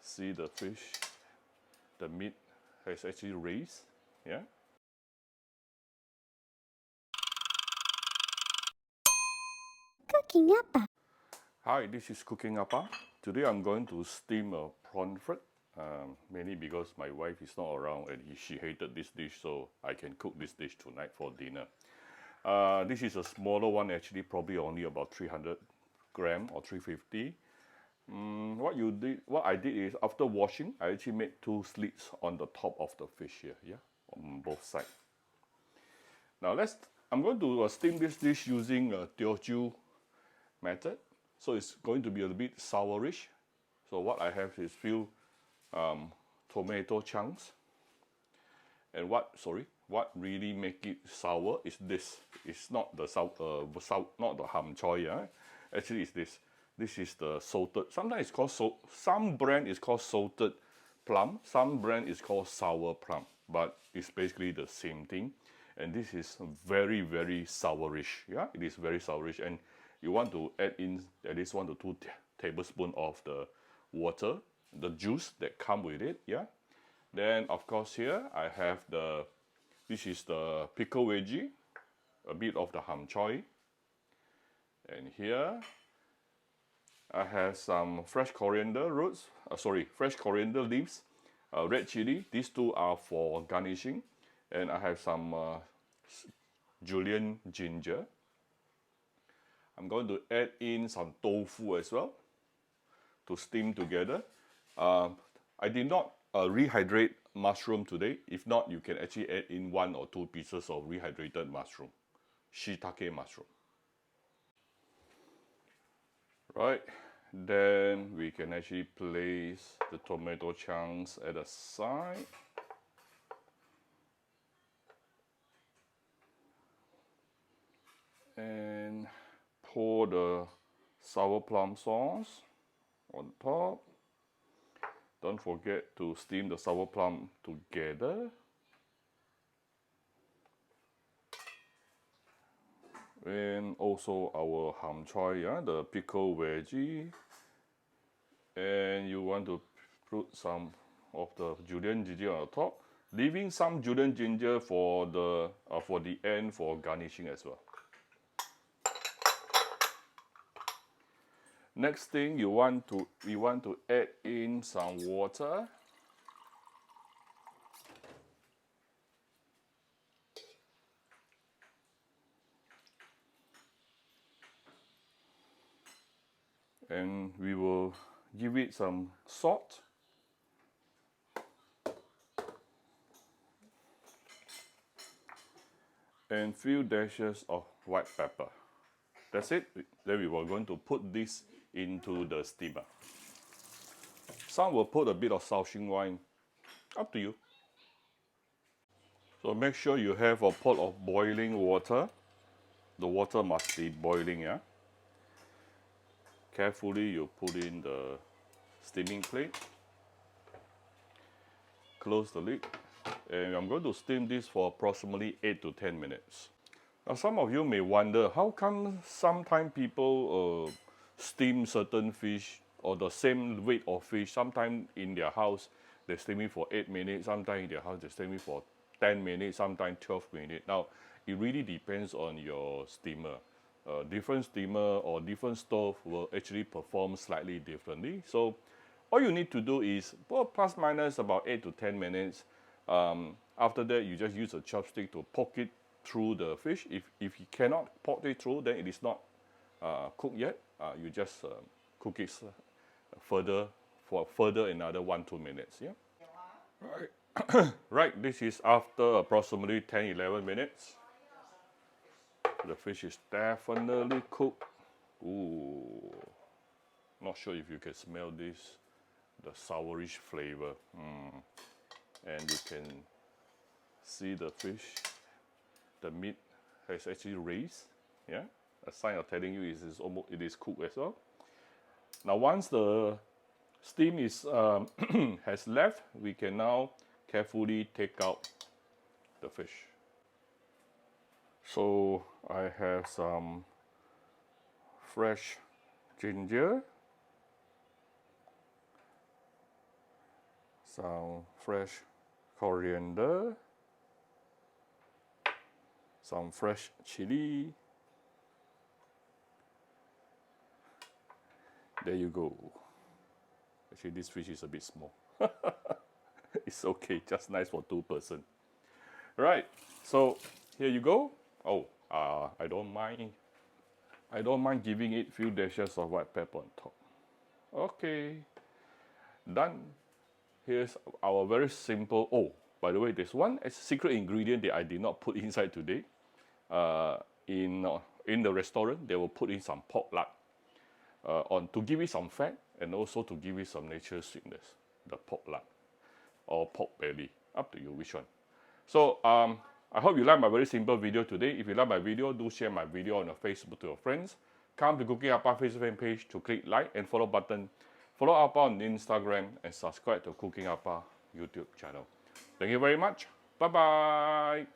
See the fish, the meat has actually raised, yeah. Cooking Appa. Hi, this is Cooking Appa. Today I'm going to steam a pomfret, mainly because my wife is not around and she hated this dish, so I can cook this dish tonight for dinner. This is a smaller one, actually, probably only about 300 gram or 350. What I did is, after washing, I actually made 2 slits on the top of the fish here, yeah, on both sides. Now I'm going to steam this dish using a Teochew method. So it's going to be a bit sourish. So what I have is few tomato chunks. And what really make it sour is this. It's not the not the ham choy, yeah. Actually, it's this. This is the salted. Sometimes it's called some brand is called salted plum. Some brand is called sour plum. But it's basically the same thing. And this is very, very sourish. Yeah, it is very sourish. And you want to add in at least 1 to 2 tablespoons of the water, the juice that come with it. Yeah. Then of course here I have this is the pickle veggie, a bit of the ham choy, and here I have some fresh coriander roots. Fresh coriander leaves, red chili. These two are for garnishing, and I have some julienne ginger. I'm going to add in some tofu as well to steam together. I did not rehydrate mushroom today. If not, you can actually add in 1 or 2 pieces of rehydrated mushroom, shiitake mushroom. Right, then we can actually place the tomato chunks at the side. And pour the sour plum sauce on top. Don't forget to steam the sour plum together. And also our ham choy, yeah, the pickle veggie. And you want to put some of the julienne ginger on the top, leaving some julienne ginger for the end for garnishing as well. Next thing we want to add in some water. And we will give it some salt. And few dashes of white pepper. That's it. Then we were going to put this into the steamer. Some will put a bit of Shaoxing wine. Up to you. So make sure you have a pot of boiling water. The water must be boiling, yeah? Carefully you put in the steaming plate. Close the lid. And I'm going to steam this for approximately 8 to 10 minutes. Now some of you may wonder, how come sometimes people steam certain fish or the same weight of fish? Sometimes in their house they steam it for 8 minutes, sometimes in their house they steam it for 10 minutes, sometimes 12 minutes. Now it really depends on your steamer. Different steamer or different stove will actually perform slightly differently. So all you need to do is plus minus about 8 to 10 minutes. After that, you just use a chopstick to poke it through the fish. If you cannot poke it through, then it is not cooked yet. You just cook it further another 1-2 minutes. Yeah. Right. Right. This is after approximately 10-11 minutes. The fish is definitely cooked. Ooh, not sure if you can smell this, the sourish flavor. And you can see the fish, the meat has actually raised. Yeah, a sign of telling you it is cooked as well. Now once the steam is has left, we can now carefully take out the fish. So I have some fresh ginger, some fresh coriander, some fresh chili. There you go. Actually, this fish is a bit small. It's okay, just nice for 2 person. Right, so here you go. Oh, I don't mind giving it few dashes of white pepper on top. Okay, done. Here's our very simple. Oh, by the way, there's one secret ingredient that I did not put inside today. In the restaurant, they will put in some pork lard to give it some fat and also to give it some natural sweetness. The pork lard or pork belly, up to you which one. So I hope you like my very simple video today. If you like my video, do share my video on your Facebook to your friends. Come to Cooking Appa Facebook fan page to click like and follow button. Follow Appa on Instagram and subscribe to Cooking Appa YouTube channel. Thank you very much. Bye bye.